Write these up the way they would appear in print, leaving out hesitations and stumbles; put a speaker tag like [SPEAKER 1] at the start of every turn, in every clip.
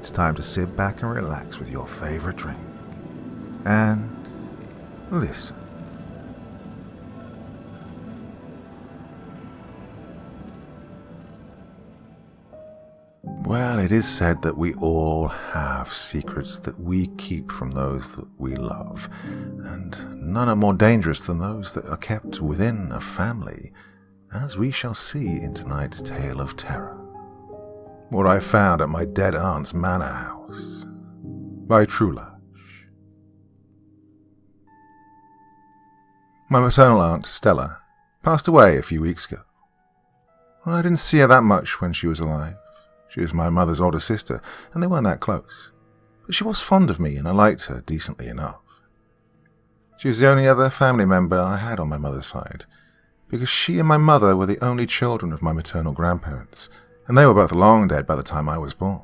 [SPEAKER 1] it's time to sit back and relax with your favorite drink. And listen. Well, it is said that we all have secrets that we keep from those that we love, and none are more dangerous than those that are kept within a family, as we shall see in tonight's tale of terror. What I found at my dead aunt's manor house, by Troulash. My maternal aunt, Stella, passed away a few weeks ago. I didn't see her that much when she was alive. She was my mother's older sister, and they weren't that close. But she was fond of me, and I liked her decently enough. She was the only other family member I had on my mother's side, because she and my mother were the only children of my maternal grandparents, and they were both long dead by the time I was born.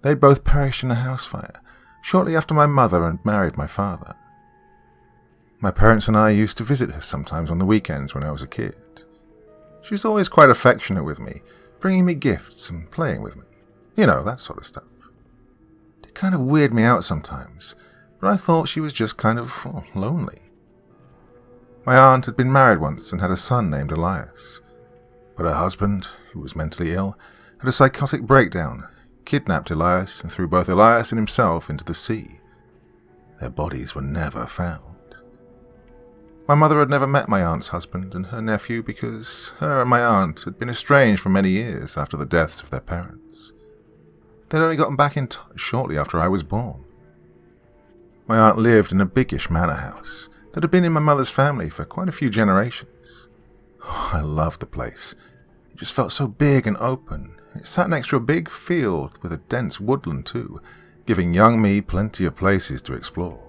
[SPEAKER 1] They'd both perished in a house fire, shortly after my mother had married my father. My parents and I used to visit her sometimes on the weekends when I was a kid. She was always quite affectionate with me, bringing me gifts and playing with me. You know, that sort of stuff. It kind of weirded me out sometimes, but I thought she was just kind of lonely. My aunt had been married once and had a son named Elias, but her husband, who was mentally ill, had a psychotic breakdown, kidnapped Elias and threw both Elias and himself into the sea. Their bodies were never found. My mother had never met my aunt's husband and her nephew because her and my aunt had been estranged for many years after the deaths of their parents. They'd only gotten back in touch shortly after I was born. My aunt lived in a biggish manor house that had been in my mother's family for quite a few generations. Oh, I loved the place. It just felt so big and open. It sat next to a big field with a dense woodland too, giving young me plenty of places to explore.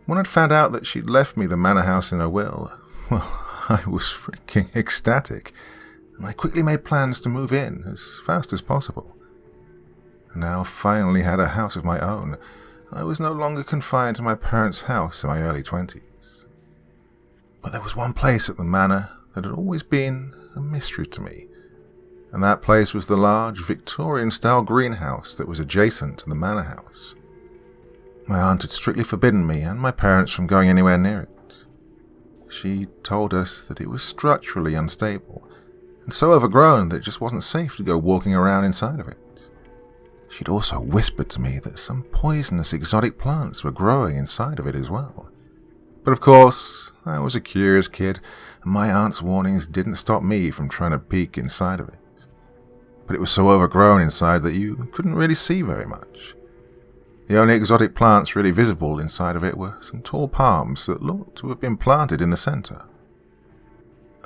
[SPEAKER 1] When I'd found out that she'd left me the manor house in her will, well, I was freaking ecstatic, and I quickly made plans to move in as fast as possible. I now finally had a house of my own. I was no longer confined to my parents' house in my early 20s. But there was one place at the manor that had always been a mystery to me, and that place was the large Victorian-style greenhouse that was adjacent to the manor house. My aunt had strictly forbidden me and my parents from going anywhere near it. She told us that it was structurally unstable, and so overgrown that it just wasn't safe to go walking around inside of it. She'd also whispered to me that some poisonous exotic plants were growing inside of it as well. But of course, I was a curious kid, and my aunt's warnings didn't stop me from trying to peek inside of it. But it was so overgrown inside that you couldn't really see very much. The only exotic plants really visible inside of it were some tall palms that looked to have been planted in the center.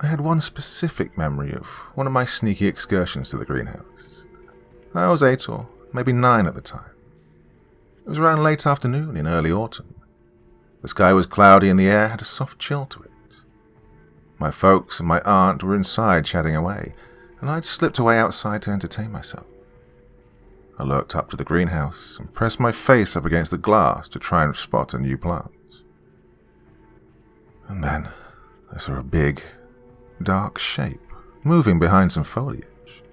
[SPEAKER 1] I had one specific memory of one of my sneaky excursions to the greenhouse. I was 8 or maybe 9 at the time. It was around late afternoon in early autumn. The sky was cloudy and the air had a soft chill to it. My folks and my aunt were inside chatting away, and I'd slipped away outside to entertain myself. I looked up to the greenhouse and pressed my face up against the glass to try and spot a new plant. And then I saw a big, dark shape moving behind some foliage.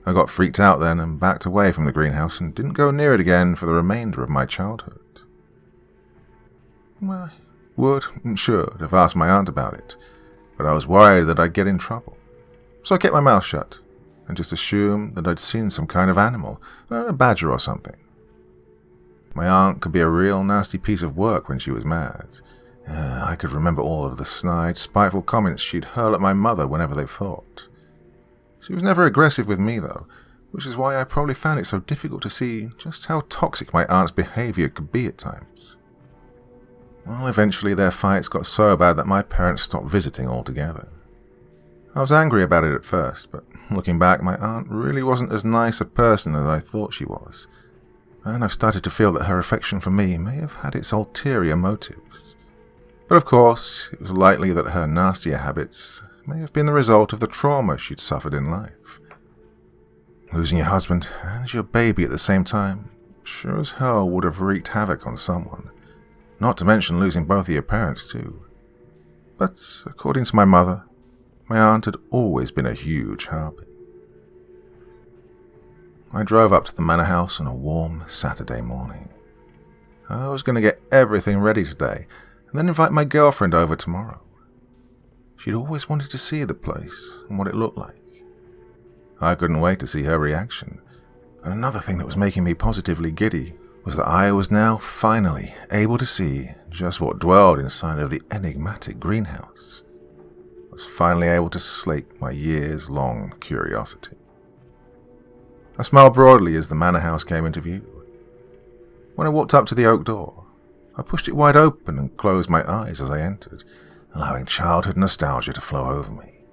[SPEAKER 1] I got freaked out then and backed away from the greenhouse and didn't go near it again for the remainder of my childhood. Well, I would and should have asked my aunt about it, but I was worried that I'd get in trouble. So I kept my mouth shut and just assumed that I'd seen some kind of animal, a badger or something. My aunt could be a real nasty piece of work when she was mad. I could remember all of the snide, spiteful comments she'd hurl at my mother whenever they fought. She was never aggressive with me, though, which is why I probably found it so difficult to see just how toxic my aunt's behavior could be at times. Well, eventually their fights got so bad that my parents stopped visiting altogether. I was angry about it at first, but looking back, my aunt really wasn't as nice a person as I thought she was, and I've started to feel that her affection for me may have had its ulterior motives. But of course, it was likely that her nastier habits may have been the result of the trauma she'd suffered in life. Losing your husband and your baby at the same time sure as hell would have wreaked havoc on someone, not to mention losing both of your parents too. But according to my mother, my aunt had always been a huge harpy. I drove up to the manor house on a warm Saturday morning. I was going to get everything ready today, and then invite my girlfriend over tomorrow. She'd always wanted to see the place and what it looked like. I couldn't wait to see her reaction. And another thing that was making me positively giddy was that I was now finally able to see just what dwelled inside of the enigmatic greenhouse. I was finally able to slake my years-long curiosity. I smiled broadly as the manor house came into view. When I walked up to the oak door, I pushed it wide open and closed my eyes as I entered, allowing childhood nostalgia to flow over me.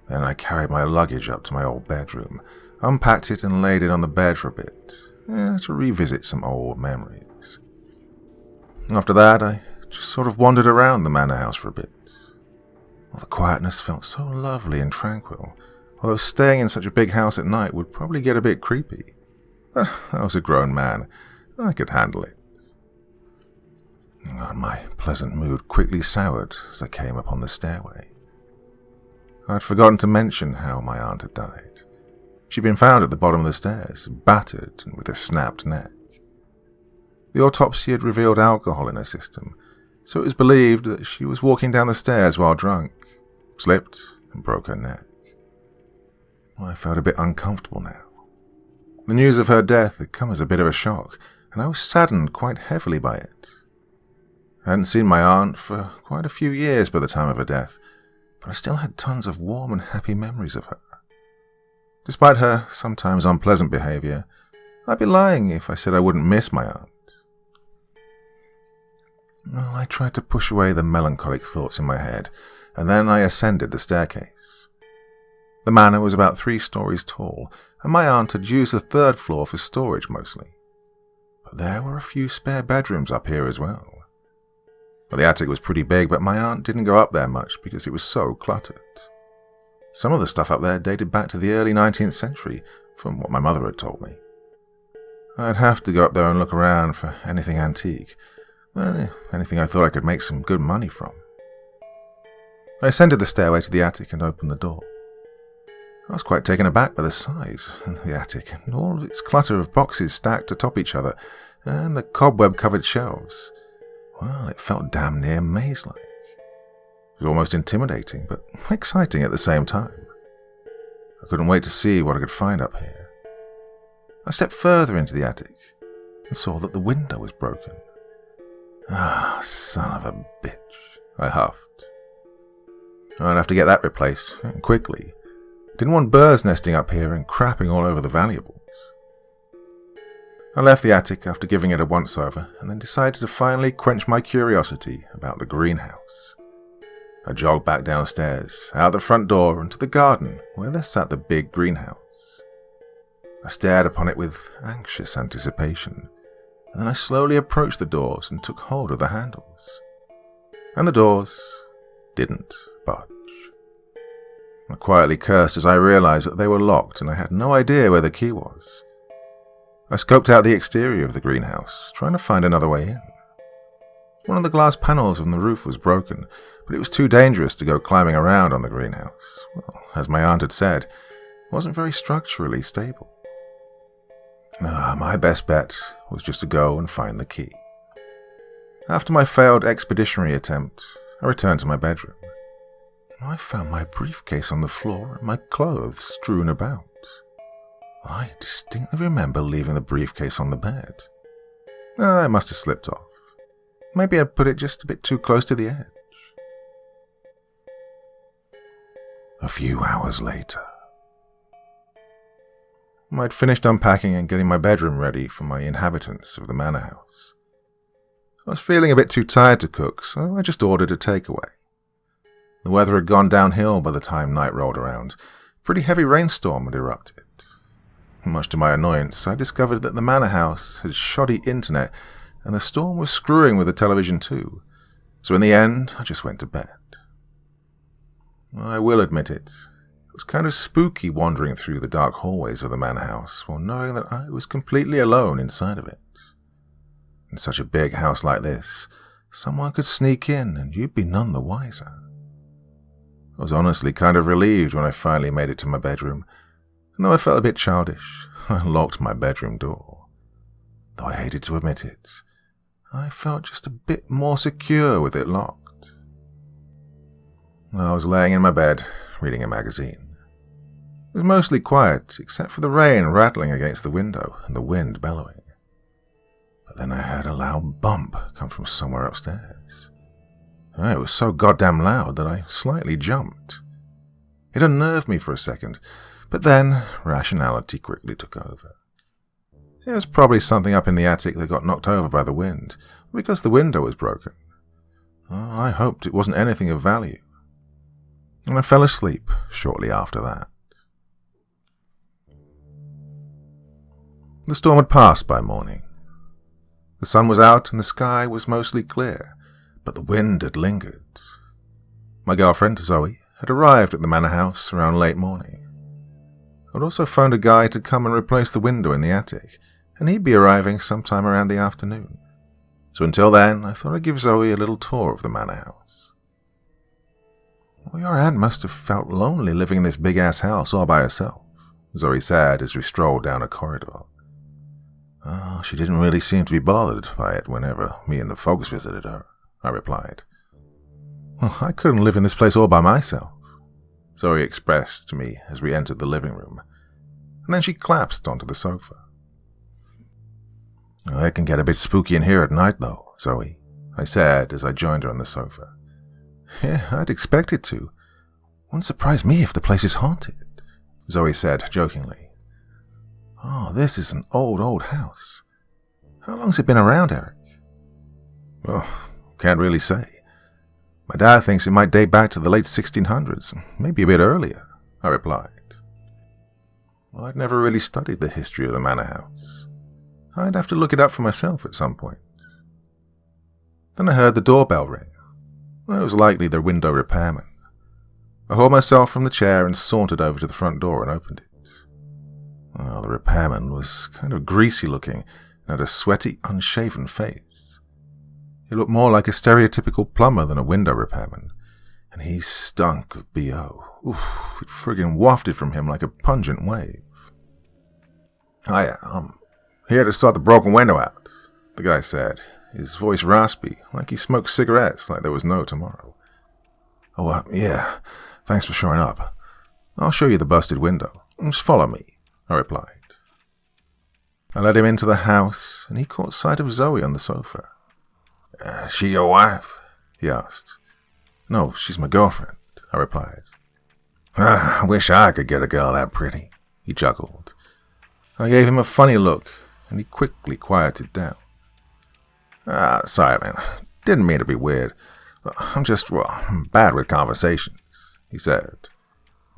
[SPEAKER 1] Then I carried my luggage up to my old bedroom, unpacked it and laid it on the bed for a bit, to revisit some old memories. After that, I just sort of wandered around the manor house for a bit. Well, the quietness felt so lovely and tranquil, although staying in such a big house at night would probably get a bit creepy. But I was a grown man, and I could handle it. My pleasant mood quickly soured as I came upon the stairway. I'd forgotten to mention how my aunt had died. She'd been found at the bottom of the stairs, battered and with a snapped neck. The autopsy had revealed alcohol in her system, so it was believed that she was walking down the stairs while drunk, slipped, and broke her neck. I felt a bit uncomfortable now. The news of her death had come as a bit of a shock, and I was saddened quite heavily by it. I hadn't seen my aunt for quite a few years by the time of her death, but I still had tons of warm and happy memories of her. Despite her sometimes unpleasant behavior, I'd be lying if I said I wouldn't miss my aunt. Well, I tried to push away the melancholic thoughts in my head, and then I ascended the staircase. The manor was about 3 stories tall, and my aunt had used the 3rd floor for storage mostly. But there were a few spare bedrooms up here as well. Well, the attic was pretty big, but my aunt didn't go up there much because it was so cluttered. Some of the stuff up there dated back to the early 19th century, from what my mother had told me. I'd have to go up there and look around for anything antique, anything I thought I could make some good money from. I ascended the stairway to the attic and opened the door. I was quite taken aback by the size of the attic, and all of its clutter of boxes stacked atop each other, and the cobweb-covered shelves. Well, it felt damn near maze-like. It was almost intimidating, but exciting at the same time. I couldn't wait to see what I could find up here. I stepped further into the attic and saw that the window was broken. Ah, son of a bitch, I huffed. I'd have to get that replaced, and quickly. Didn't want birds nesting up here and crapping all over the valuables. I left the attic after giving it a once-over, and then decided to finally quench my curiosity about the greenhouse. I jogged back downstairs, out the front door, and to the garden, where there sat the big greenhouse. I stared upon it with anxious anticipation, and then I slowly approached the doors and took hold of the handles. And the doors didn't budge. I quietly cursed as I realized that they were locked and I had no idea where the key was. I scoped out the exterior of the greenhouse, trying to find another way in. One of the glass panels on the roof was broken, but it was too dangerous to go climbing around on the greenhouse. Well, as my aunt had said, it wasn't very structurally stable. My best bet was just to go and find the key. After my failed expeditionary attempt, I returned to my bedroom. I found my briefcase on the floor and my clothes strewn about. I distinctly remember leaving the briefcase on the bed. I must have slipped off. Maybe I put it just a bit too close to the edge. A few hours later. I'd finished unpacking and getting my bedroom ready for my inhabitants of the manor house. I was feeling a bit too tired to cook, so I just ordered a takeaway. The weather had gone downhill by the time night rolled around. A pretty heavy rainstorm had erupted. Much to my annoyance, I discovered that the manor house had shoddy internet, and the storm was screwing with the television too. So in the end, I just went to bed. I will admit it. It was kind of spooky wandering through the dark hallways of the manor house while knowing that I was completely alone inside of it. In such a big house like this, someone could sneak in and you'd be none the wiser. I was honestly kind of relieved when I finally made it to my bedroom. And though I felt a bit childish, I locked my bedroom door. Though I hated to admit it, I felt just a bit more secure with it locked. I was laying in my bed, reading a magazine. It was mostly quiet, except for the rain rattling against the window and the wind bellowing. But then I heard a loud bump come from somewhere upstairs. It was so goddamn loud that I slightly jumped. It unnerved me for a second, but then rationality quickly took over. It was probably something up in the attic that got knocked over by the wind, because the window was broken. I hoped it wasn't anything of value. And I fell asleep shortly after that. The storm had passed by morning. The sun was out and the sky was mostly clear, but the wind had lingered. My girlfriend, Zoe, had arrived at the manor house around late morning. I'd also phoned a guy to come and replace the window in the attic, and he'd be arriving sometime around the afternoon. So until then, I thought I'd give Zoe a little tour of the manor house. Well, your aunt must have felt lonely living in this big-ass house all by herself, Zoe said as we strolled down a corridor. Oh, she didn't really seem to be bothered by it whenever me and the folks visited her, I replied. Well, I couldn't live in this place all by myself, Zoe expressed to me as we entered the living room, and then she collapsed onto the sofa. Oh, it can get a bit spooky in here at night, though, Zoe, I said as I joined her on the sofa. Yeah, I'd expect it to. Wouldn't surprise me if the place is haunted, Zoe said jokingly. Oh, this is an old house. How long's it been around, Eric? Well, can't really say. My dad thinks it might date back to the late 1600s, maybe a bit earlier, I replied. Well, I'd never really studied the history of the manor house. I'd have to look it up for myself at some point. Then I heard the doorbell ring. It was likely the window repairman. I hauled myself from the chair and sauntered over to the front door and opened it. Well, the repairman was kind of greasy looking and had a sweaty, unshaven face. He looked more like a stereotypical plumber than a window repairman, and he stunk of B.O. Oof, it friggin' wafted from him like a pungent wave. I'm here to sort the broken window out, the guy said, his voice raspy, like he smoked cigarettes like there was no tomorrow. Oh, yeah, thanks for showing up. I'll show you the busted window. Just follow me, I replied. I led him into the house, and he caught sight of Zoe on the sofa. She your wife? He asked. No, she's my girlfriend, I replied. I wish I could get a girl that pretty, he chuckled. I gave him a funny look, and he quickly quieted down. Sorry, man. Didn't mean to be weird. I'm bad with conversations, he said.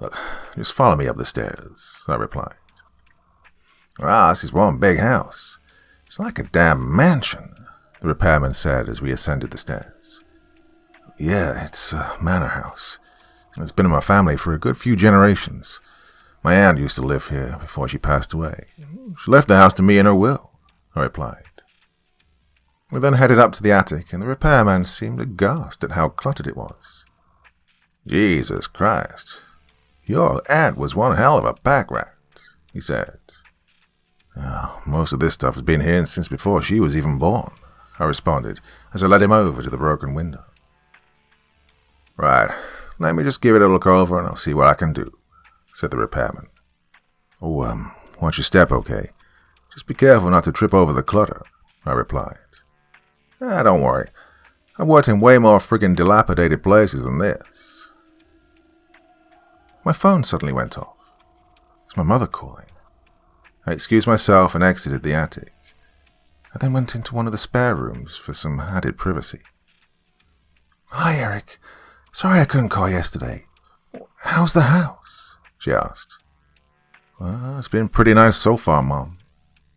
[SPEAKER 1] Look, just follow me up the stairs, I replied. This is one big house. It's like a damn mansion, the repairman said as we ascended the stairs. Yeah, it's a manor house. It's been in my family for a good few generations. My aunt used to live here before she passed away. She left the house to me in her will, I replied. We then headed up to the attic, and the repairman seemed aghast at how cluttered it was. Jesus Christ. Your aunt was one hell of a pack rat, he said. Most of this stuff has been here since before she was even born, I responded as I led him over to the broken window. Right, let me just give it a look over and I'll see what I can do, said the repairman. Watch your step, okay? Just be careful not to trip over the clutter, I replied. Don't worry. I've worked in way more friggin' dilapidated places than this. My phone suddenly went off. It was my mother calling. I excused myself and exited the attic. I then went into one of the spare rooms for some added privacy. Hi, Eric. Sorry I couldn't call yesterday. How's the house? She asked. Well, it's been pretty nice so far, Mom.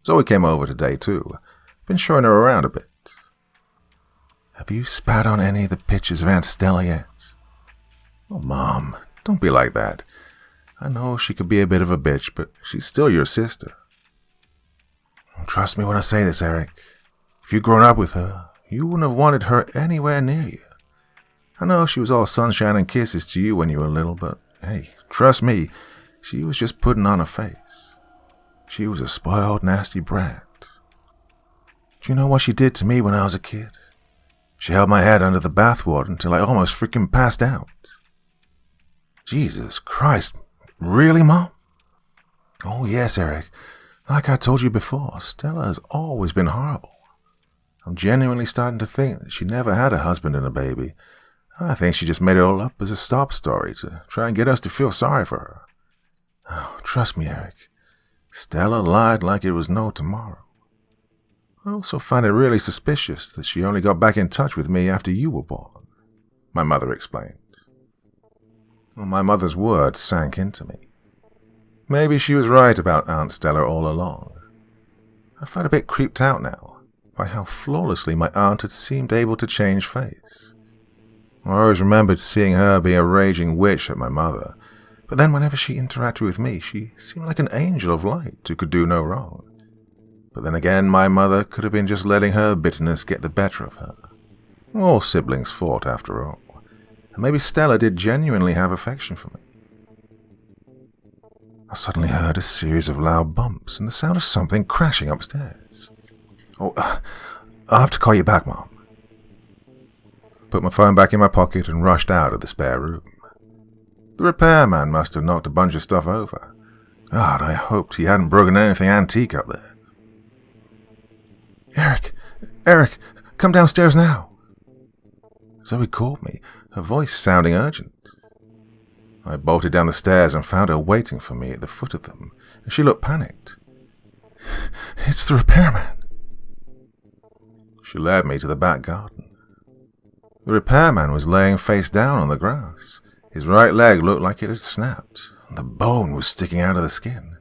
[SPEAKER 1] Zoe came over today, too. Been showing her around a bit. Have you spat on any of the pictures of Aunt Stella yet? Oh, Mom, don't be like that. I know she could be a bit of a bitch, but she's still your sister. Trust me when I say this, Eric. If you'd grown up with her, you wouldn't have wanted her anywhere near you. I know she was all sunshine and kisses to you when you were little, but hey, trust me, she was just putting on a face. She was a spoiled, nasty brat. Do you know what she did to me when I was a kid? She held my head under the bathwater until I almost freaking passed out. Jesus Christ, really, Mom? Oh yes, Eric. Like I told you before, Stella has always been horrible. I'm genuinely starting to think that she never had a husband and a baby. I think she just made it all up as a stop story to try and get us to feel sorry for her. Oh, trust me, Eric. Stella lied like it was no tomorrow. I also find it really suspicious that she only got back in touch with me after you were born, my mother explained. Well, my mother's words sank into me. Maybe she was right about Aunt Stella all along. I felt a bit creeped out now by how flawlessly my aunt had seemed able to change face. I always remembered seeing her be a raging witch at my mother, but then whenever she interacted with me, she seemed like an angel of light who could do no wrong. But then again, my mother could have been just letting her bitterness get the better of her. All siblings fought, after all, and maybe Stella did genuinely have affection for me. I suddenly heard a series of loud bumps and the sound of something crashing upstairs. Oh, I'll have to call you back, Mom. Put my phone back in my pocket and rushed out of the spare room. The repairman must have knocked a bunch of stuff over. God, I hoped he hadn't broken anything antique up there. Eric, come downstairs now. Zoe called me, her voice sounding urgent. I bolted down the stairs and found her waiting for me at the foot of them, and she looked panicked. It's the repairman. She led me to the back garden. The repairman was laying face down on the grass. His right leg looked like it had snapped, and the bone was sticking out of the skin.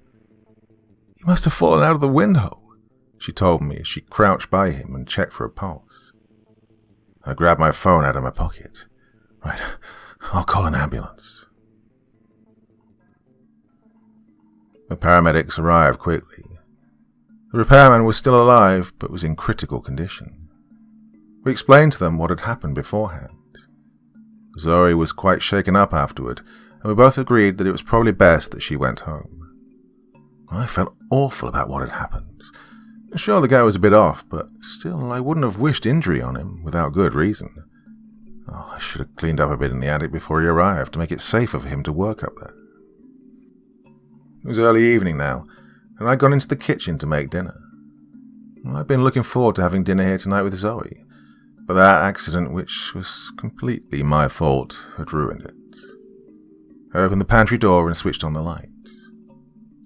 [SPEAKER 1] He must have fallen out of the window, she told me as she crouched by him and checked for a pulse. I grabbed my phone out of my pocket. Right, I'll call an ambulance. The paramedics arrived quickly. The repairman was still alive, but was in critical condition. We explained to them what had happened beforehand. Zoe was quite shaken up afterward, and we both agreed that it was probably best that she went home. I felt awful about what had happened. Sure, the guy was a bit off, but still I wouldn't have wished injury on him without good reason. Oh, I should have cleaned up a bit in the attic before he arrived to make it safer for him to work up there. It was early evening now, and I'd gone into the kitchen to make dinner. I'd been looking forward to having dinner here tonight with Zoe, but that accident, which was completely my fault, had ruined it. I opened the pantry door and switched on the light.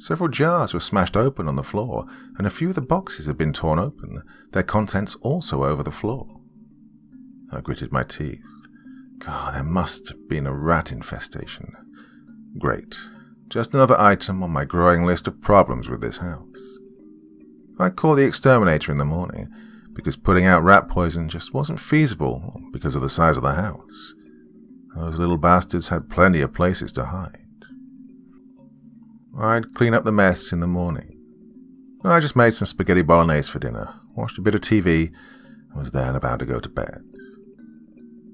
[SPEAKER 1] Several jars were smashed open on the floor, and a few of the boxes had been torn open, their contents also over the floor. I gritted my teeth. God, there must have been a rat infestation. Great. Just another item on my growing list of problems with this house. I'd call the exterminator in the morning, because putting out rat poison just wasn't feasible because of the size of the house. Those little bastards had plenty of places to hide. I'd clean up the mess in the morning. I just made some spaghetti bolognese for dinner, watched a bit of TV, and was then about to go to bed.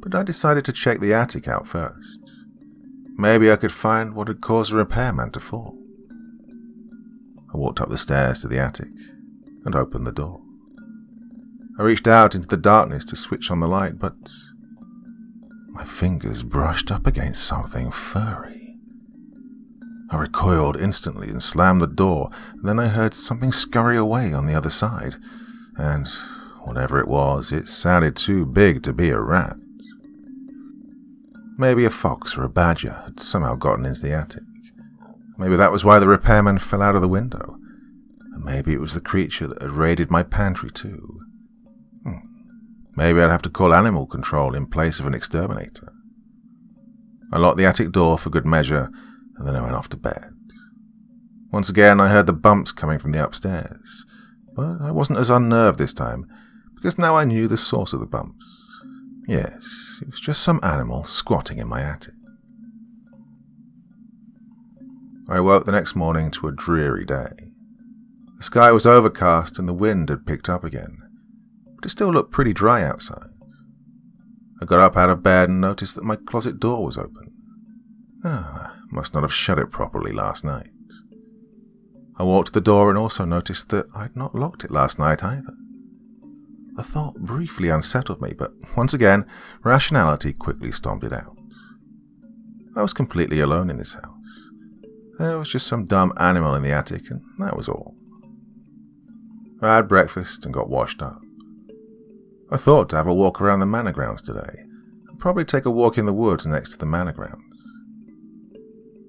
[SPEAKER 1] But I decided to check the attic out first. Maybe I could find what had caused the repairman to fall. I walked up the stairs to the attic and opened the door. I reached out into the darkness to switch on the light, but my fingers brushed up against something furry. I recoiled instantly and slammed the door, and then I heard something scurry away on the other side, and whatever it was, it sounded too big to be a rat. Maybe a fox or a badger had somehow gotten into the attic. Maybe that was why the repairman fell out of the window. And maybe it was the creature that had raided my pantry too. Maybe I'd have to call animal control in place of an exterminator. I locked the attic door for good measure, and then I went off to bed. Once again I heard the bumps coming from the upstairs, but I wasn't as unnerved this time, because now I knew the source of the bumps. Yes, it was just some animal squatting in my attic. I woke the next morning to a dreary day. The sky was overcast and the wind had picked up again, but it still looked pretty dry outside. I got up out of bed and noticed that my closet door was open. Must not have shut it properly last night. I walked to the door and also noticed that I'd not locked it last night either. The thought briefly unsettled me, but once again, rationality quickly stomped it out. I was completely alone in this house. There was just some dumb animal in the attic, and that was all. I had breakfast and got washed up. I thought to have a walk around the manor grounds today, and probably take a walk in the woods next to the manor grounds.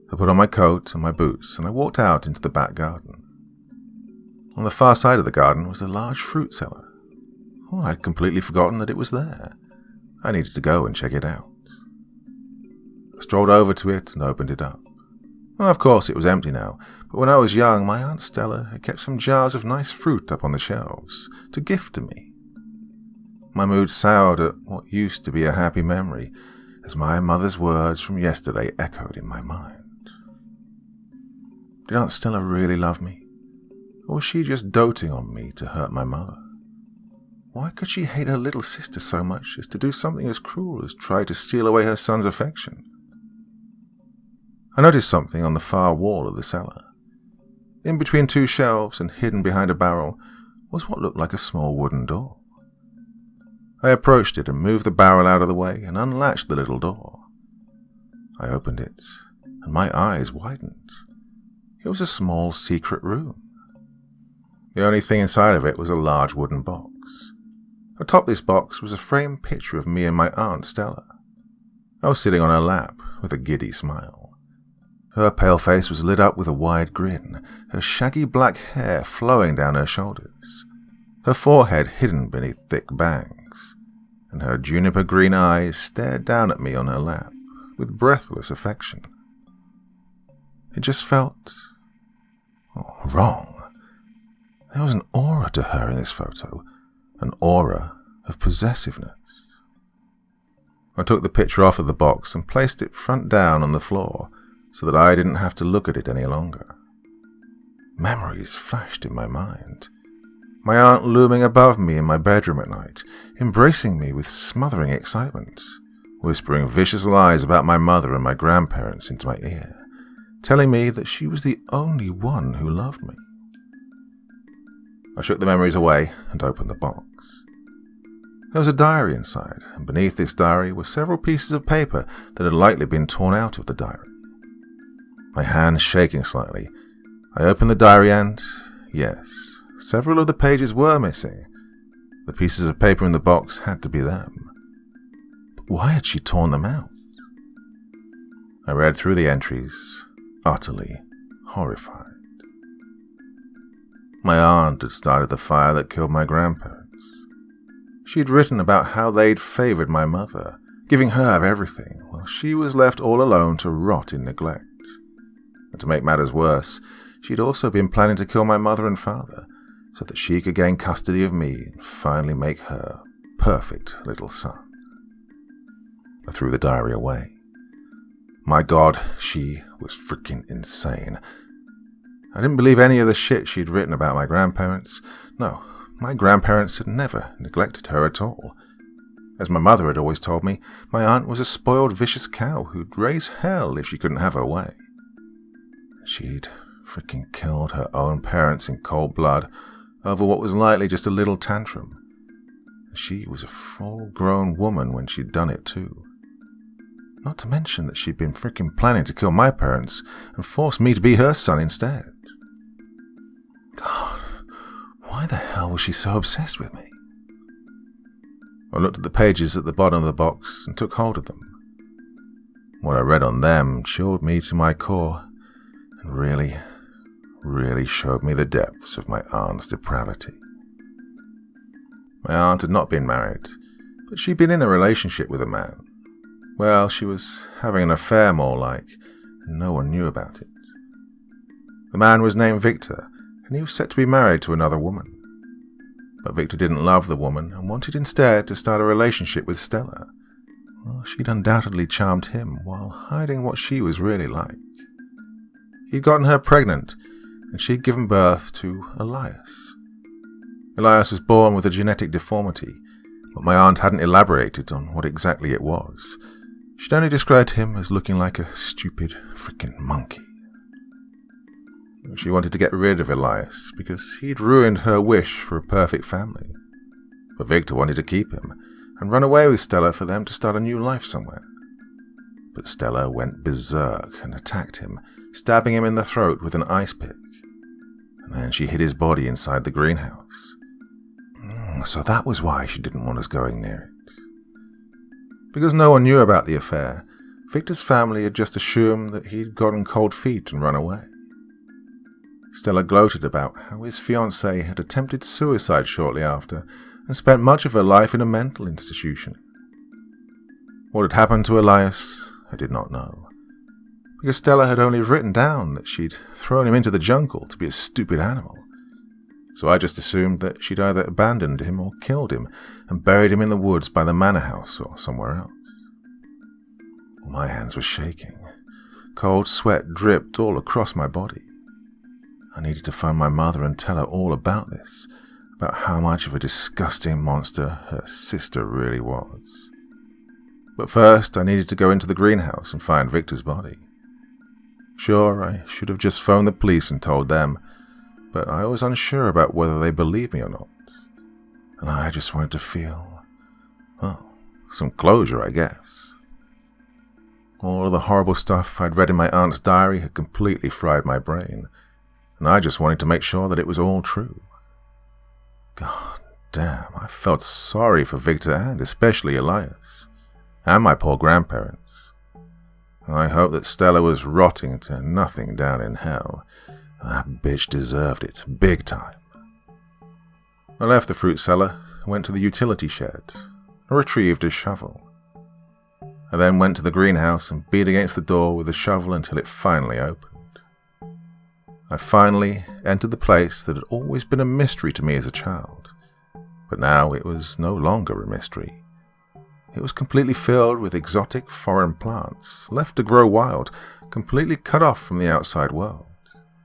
[SPEAKER 1] I put on my coat and my boots, and I walked out into the back garden. On the far side of the garden was a large fruit cellar. Oh, I'd completely forgotten that it was there. I needed to go and check it out. I strolled over to it and opened it up. Well, of course, it was empty now, but when I was young, my Aunt Stella had kept some jars of nice fruit up on the shelves to gift to me. My mood soured at what used to be a happy memory, as my mother's words from yesterday echoed in my mind. Did Aunt Stella really love me? Or was she just doting on me to hurt my mother? Why could she hate her little sister so much as to do something as cruel as try to steal away her son's affection? I noticed something on the far wall of the cellar. In between two shelves and hidden behind a barrel was what looked like a small wooden door. I approached it and moved the barrel out of the way and unlatched the little door. I opened it, and my eyes widened. It was a small secret room. The only thing inside of it was a large wooden box. Atop this box was a framed picture of me and my Aunt Stella. I was sitting on her lap with a giddy smile. Her pale face was lit up with a wide grin, her shaggy black hair flowing down her shoulders, her forehead hidden beneath thick bangs, and her juniper green eyes stared down at me on her lap with breathless affection. It just felt wrong. There was an aura to her in this photo, an aura of possessiveness. I took the picture off of the box and placed it front down on the floor so that I didn't have to look at it any longer. Memories flashed in my mind. My aunt looming above me in my bedroom at night, embracing me with smothering excitement, whispering vicious lies about my mother and my grandparents into my ear, telling me that she was the only one who loved me. I shook the memories away and opened the box. There was a diary inside, and beneath this diary were several pieces of paper that had likely been torn out of the diary. My hand shaking slightly, I opened the diary and, yes, several of the pages were missing. The pieces of paper in the box had to be them. But why had she torn them out? I read through the entries, utterly horrified. My aunt had started the fire that killed my grandparents. She'd written about how they'd favoured my mother, giving her everything, while she was left all alone to rot in neglect. And to make matters worse, she'd also been planning to kill my mother and father, so that she could gain custody of me and finally make her perfect little son. I threw the diary away. My God, she was freaking insane. I didn't believe any of the shit she'd written about my grandparents. No, my grandparents had never neglected her at all. As my mother had always told me, my aunt was a spoiled, vicious cow who'd raise hell if she couldn't have her way. She'd freaking killed her own parents in cold blood over what was likely just a little tantrum. She was a full-grown woman when she'd done it too. Not to mention that she'd been freaking planning to kill my parents and force me to be her son instead. God, why the hell was she so obsessed with me? I looked at the pages at the bottom of the box and took hold of them. What I read on them chilled me to my core and really showed me the depths of my aunt's depravity. My aunt had not been married, but she'd been in a relationship with a man. Well, she was having an affair more like, and no one knew about it. The man was named Victor, and he was set to be married to another woman. But Victor didn't love the woman and wanted instead to start a relationship with Stella. Well, she'd undoubtedly charmed him while hiding what she was really like. He'd gotten her pregnant, and she'd given birth to Elias. Elias was born with a genetic deformity, but my aunt hadn't elaborated on what exactly it was. She'd only described him as looking like a stupid frickin' monkey. She wanted to get rid of Elias because he'd ruined her wish for a perfect family. But Victor wanted to keep him and run away with Stella for them to start a new life somewhere. But Stella went berserk and attacked him, stabbing him in the throat with an ice pick. And then she hid his body inside the greenhouse. So that was why she didn't want us going near it. Because no one knew about the affair, Victor's family had just assumed that he'd gotten cold feet and run away. Stella gloated about how his fiancée had attempted suicide shortly after and spent much of her life in a mental institution. What had happened to Elias, I did not know, because Stella had only written down that she'd thrown him into the jungle to be a stupid animal. So I just assumed that she'd either abandoned him or killed him and buried him in the woods by the manor house or somewhere else. My hands were shaking. Cold sweat dripped all across my body. I needed to phone my mother and tell her all about this, about how much of a disgusting monster her sister really was. But first, I needed to go into the greenhouse and find Victor's body. Sure, I should have just phoned the police and told them, but I was unsure about whether they believed me or not. And I just wanted to feel, well, some closure, I guess. All of the horrible stuff I'd read in my aunt's diary had completely fried my brain, and I just wanted to make sure that it was all true. God damn, I felt sorry for Victor and especially Elias, and my poor grandparents. I hoped that Stella was rotting to nothing down in hell. That bitch deserved it, big time. I left the fruit cellar and went to the utility shed and retrieved a shovel. I then went to the greenhouse and beat against the door with the shovel until it finally opened. I finally entered the place that had always been a mystery to me as a child, but now it was no longer a mystery. It was completely filled with exotic foreign plants, left to grow wild, completely cut off from the outside world.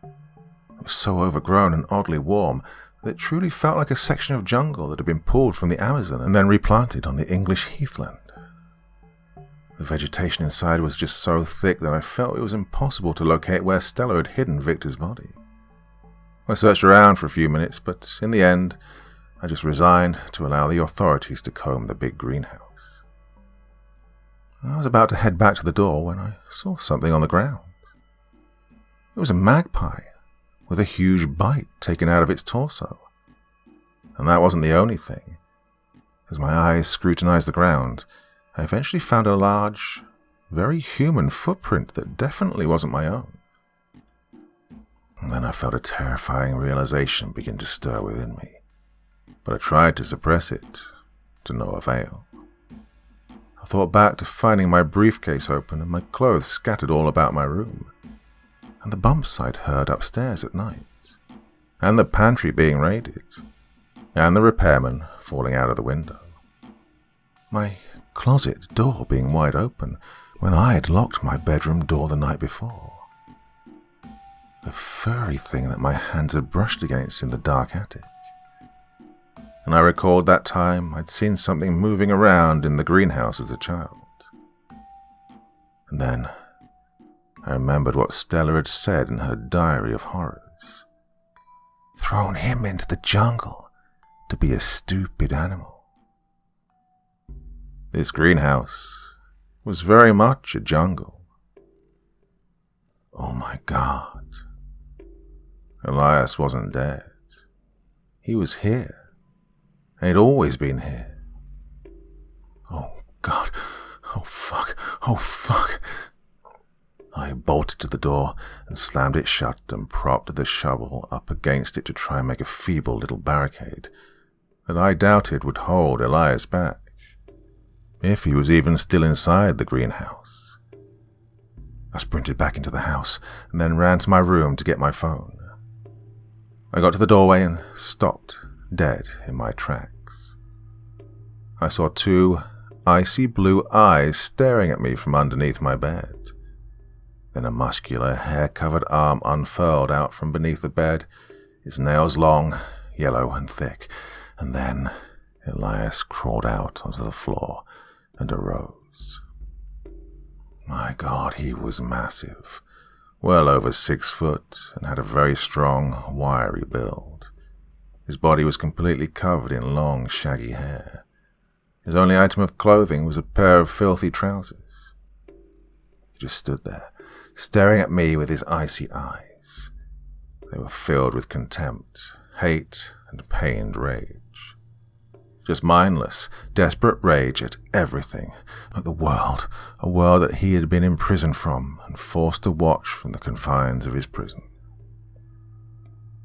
[SPEAKER 1] It was so overgrown and oddly warm that it truly felt like a section of jungle that had been pulled from the Amazon and then replanted on the English heathland. The vegetation inside was just so thick that I felt it was impossible to locate where Stella had hidden Victor's body. I searched around for a few minutes, but in the end, I just resigned to allow the authorities to comb the big greenhouse. I was about to head back to the door when I saw something on the ground. It was a magpie, with a huge bite taken out of its torso. And that wasn't the only thing. As my eyes scrutinized the ground, I eventually found a large, very human footprint that definitely wasn't my own. And then I felt a terrifying realization begin to stir within me, but I tried to suppress it, to no avail. I thought back to finding my briefcase open and my clothes scattered all about my room, and the bumps I'd heard upstairs at night, and the pantry being raided, and the repairman falling out of the window. My closet door being wide open when I had locked my bedroom door the night before. The furry thing that my hands had brushed against in the dark attic. And I recalled that time I'd seen something moving around in the greenhouse as a child. And then I remembered what Stella had said in her diary of horrors. Thrown him into the jungle to be a stupid animal. This greenhouse was very much a jungle. Oh my God. Elias wasn't dead. He was here. And he'd always been here. Oh God. Oh fuck. Oh fuck. I bolted to the door and slammed it shut and propped the shovel up against it to try and make a feeble little barricade that I doubted would hold Elias back, if he was even still inside the greenhouse. I sprinted back into the house and then ran to my room to get my phone. I got to the doorway and stopped dead in my tracks. I saw two icy blue eyes staring at me from underneath my bed. Then a muscular, hair-covered arm unfurled out from beneath the bed, its nails long, yellow and thick, and then Elias crawled out onto the floor and arose. My God, he was massive, well over 6 foot, and had a very strong, wiry build. His body was completely covered in long, shaggy hair. His only item of clothing was a pair of filthy trousers. He just stood there, staring at me with his icy eyes. They were filled with contempt, hate, and pained rage. Just mindless, desperate rage at everything, at the world, a world that he had been imprisoned from and forced to watch from the confines of his prison.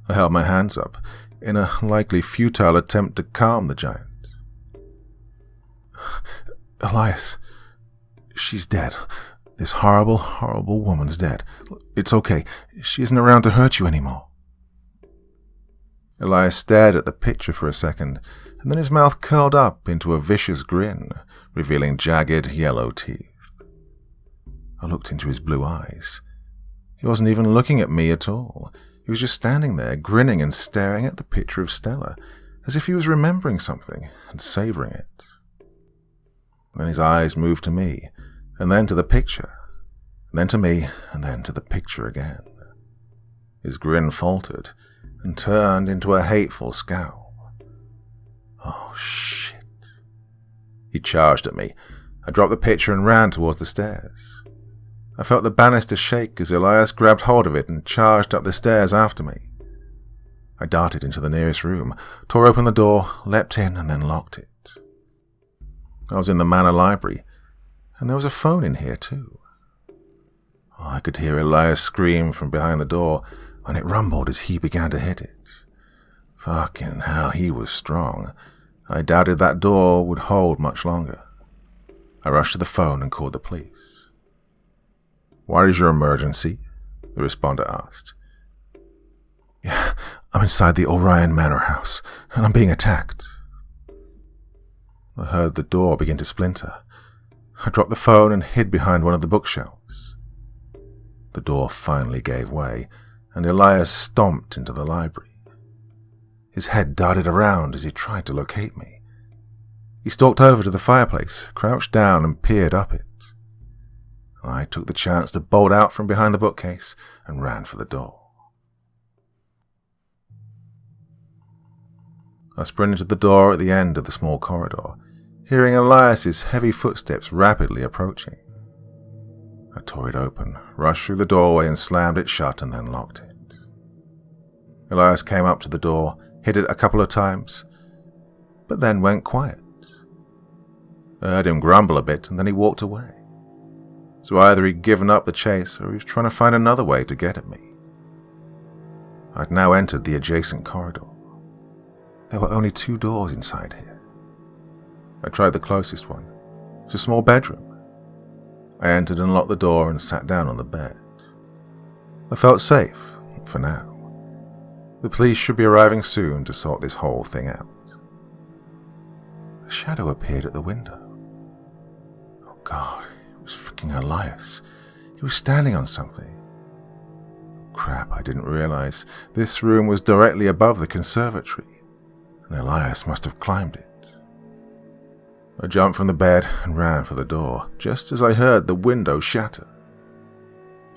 [SPEAKER 1] I held my hands up in a likely futile attempt to calm the giant. Elias, she's dead. This horrible, horrible woman's dead. It's okay. She isn't around to hurt you anymore. Elias stared at the picture for a second, and then his mouth curled up into a vicious grin, revealing jagged yellow teeth. I looked into his blue eyes. He wasn't even looking at me at all. He was just standing there, grinning and staring at the picture of Stella, as if he was remembering something and savoring it. Then his eyes moved to me, and then to the picture, and then to me, and then to the picture again. His grin faltered and turned into a hateful scowl. Oh, shit. He charged at me. I dropped the picture and ran towards the stairs. I felt the banister shake as Elias grabbed hold of it and charged up the stairs after me. I darted into the nearest room, tore open the door, leapt in, and then locked it. I was in the Manor library, and there was a phone in here too. Oh, I could hear Elias scream from behind the door when it rumbled as he began to hit it. Fucking hell, he was strong. I doubted that door would hold much longer. I rushed to the phone and called the police. "What is your emergency?" the responder asked. "Yeah, I'm inside the Orion Manor house, and I'm being attacked." I heard the door begin to splinter. I dropped the phone and hid behind one of the bookshelves. The door finally gave way, and Elias stomped into the library. His head darted around as he tried to locate me. He stalked over to the fireplace, crouched down and peered up it. I took the chance to bolt out from behind the bookcase and ran for the door. I sprinted to the door at the end of the small corridor, hearing Elias's heavy footsteps rapidly approaching. I tore it open, rushed through the doorway and slammed it shut and then locked it. Elias came up to the door, hit it a couple of times, but then went quiet. I heard him grumble a bit and then he walked away. So either he'd given up the chase or he was trying to find another way to get at me. I'd now entered the adjacent corridor. There were only 2 doors inside here. I tried the closest one. It was a small bedroom. I entered and locked the door and sat down on the bed. I felt safe, for now. The police should be arriving soon to sort this whole thing out. A shadow appeared at the window. Oh God, it was freaking Elias. He was standing on something. Crap, I didn't realize this room was directly above the conservatory, and Elias must have climbed it. I jumped from the bed and ran for the door, just as I heard the window shatter.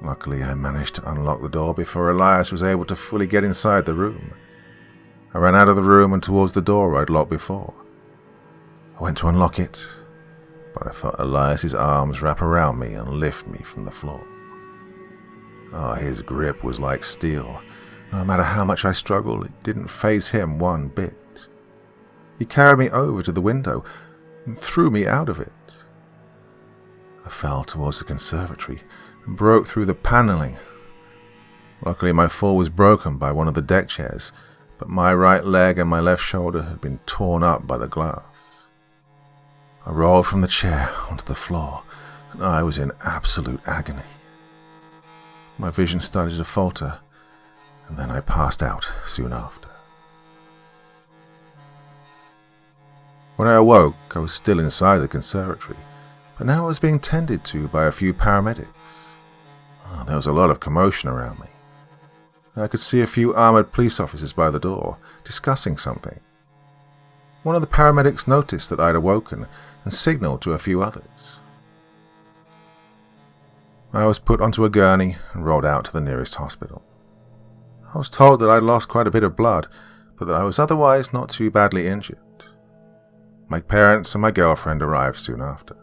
[SPEAKER 1] Luckily, I managed to unlock the door before Elias was able to fully get inside the room. I ran out of the room and towards the door I'd locked before. I went to unlock it, but I felt Elias's arms wrap around me and lift me from the floor. Oh, his grip was like steel. No matter how much I struggled, it didn't faze him one bit. He carried me over to the window and threw me out of it. I fell towards the conservatory and broke through the paneling. Luckily, my fall was broken by one of the deck chairs, but my right leg and my left shoulder had been torn up by the glass. I rolled from the chair onto the floor, and I was in absolute agony. My vision started to falter, and then I passed out soon after. When I awoke, I was still inside the conservatory, but now I was being tended to by a few paramedics. Oh, there was a lot of commotion around me. I could see a few armoured police officers by the door, discussing something. One of the paramedics noticed that I'd awoken and signalled to a few others. I was put onto a gurney and rolled out to the nearest hospital. I was told that I'd lost quite a bit of blood, but that I was otherwise not too badly injured. My parents and my girlfriend arrived soon after.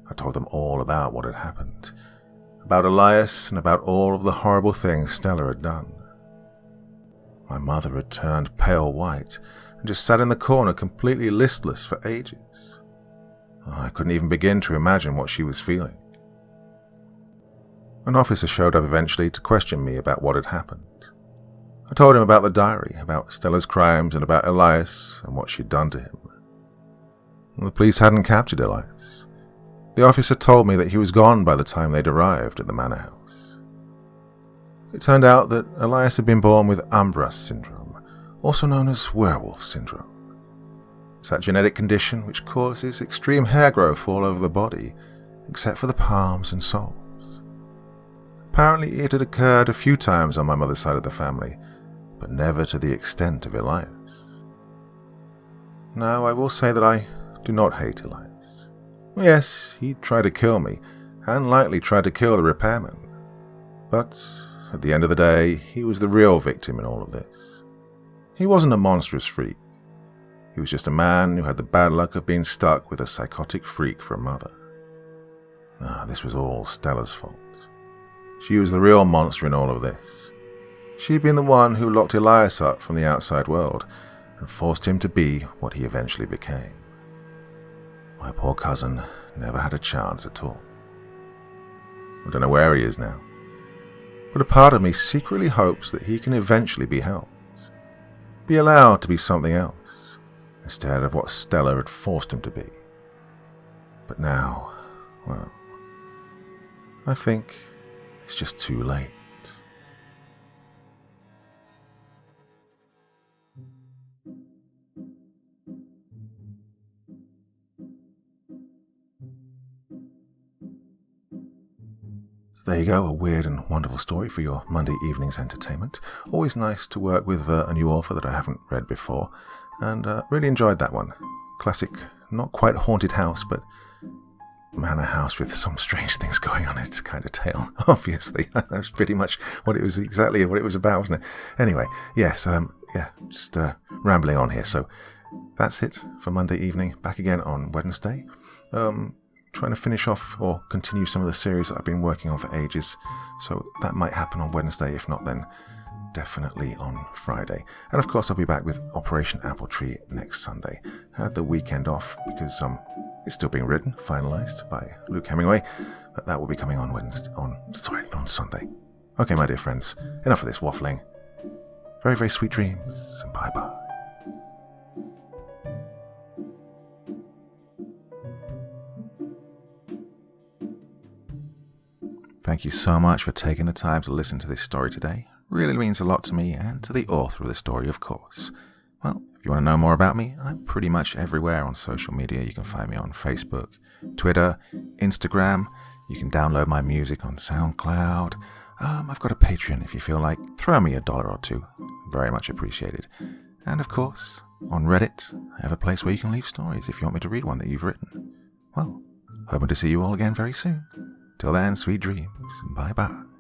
[SPEAKER 1] I told them all about what had happened, about Elias and about all of the horrible things Stella had done. My mother had turned pale white and just sat in the corner completely listless for ages. I couldn't even begin to imagine what she was feeling. An officer showed up eventually to question me about what had happened. I told him about the diary, about Stella's crimes, and about Elias and what she'd done to him. The police hadn't captured Elias. The officer told me that he was gone by the time they'd arrived at the Manor house. It turned out that Elias had been born with Ambras syndrome, also known as werewolf syndrome. It's that genetic condition which causes extreme hair growth all over the body, except for the palms and soles. Apparently it had occurred a few times on my mother's side of the family, but never to the extent of Elias. Now, I will say that I do not hate Elias. Yes, he tried to kill me, and likely tried to kill the repairman. But at the end of the day, he was the real victim in all of this. He wasn't a monstrous freak. He was just a man who had the bad luck of being stuck with a psychotic freak for a mother. This was all Stella's fault. She was the real monster in all of this. She'd been the one who locked Elias up from the outside world and forced him to be what he eventually became. My poor cousin never had a chance at all. I don't know where he is now, but a part of me secretly hopes that he can eventually be helped, be allowed to be something else, instead of what Stella had forced him to be. But now, well, I think it's just too late. So there you go, a weird and wonderful story for your Monday evening's entertainment. Always nice to work with a new author that I haven't read before, and really enjoyed that one. Classic, not quite haunted house, but manor house with some strange things going on in it kind of tale, obviously. That's pretty much exactly what it was about, wasn't it? Anyway, yes, just rambling on here. So that's it for Monday evening. Back again on Wednesday. Trying to finish off or continue some of the series that I've been working on for ages. So that might happen on Wednesday. If not, then definitely on Friday. And of course, I'll be back with Operation Apple Tree next Sunday. I had the weekend off because it's still being written, finalized by Luke Hemingway, but that will be coming on Sunday. Okay, my dear friends, enough of this waffling. Very, very sweet dreams, and bye-bye. Thank you so much for taking the time to listen to this story today. Really means a lot to me and to the author of the story, of course. Well, if you want to know more about me, I'm pretty much everywhere on social media. You can find me on Facebook, Twitter, Instagram. You can download my music on SoundCloud. I've got a Patreon if you feel like. Throw me $1 or $2. Very much appreciated. And of course, on Reddit, I have a place where you can leave stories if you want me to read one that you've written. Well, hoping to see you all again very soon. Till then, sweet dreams. Bye-bye.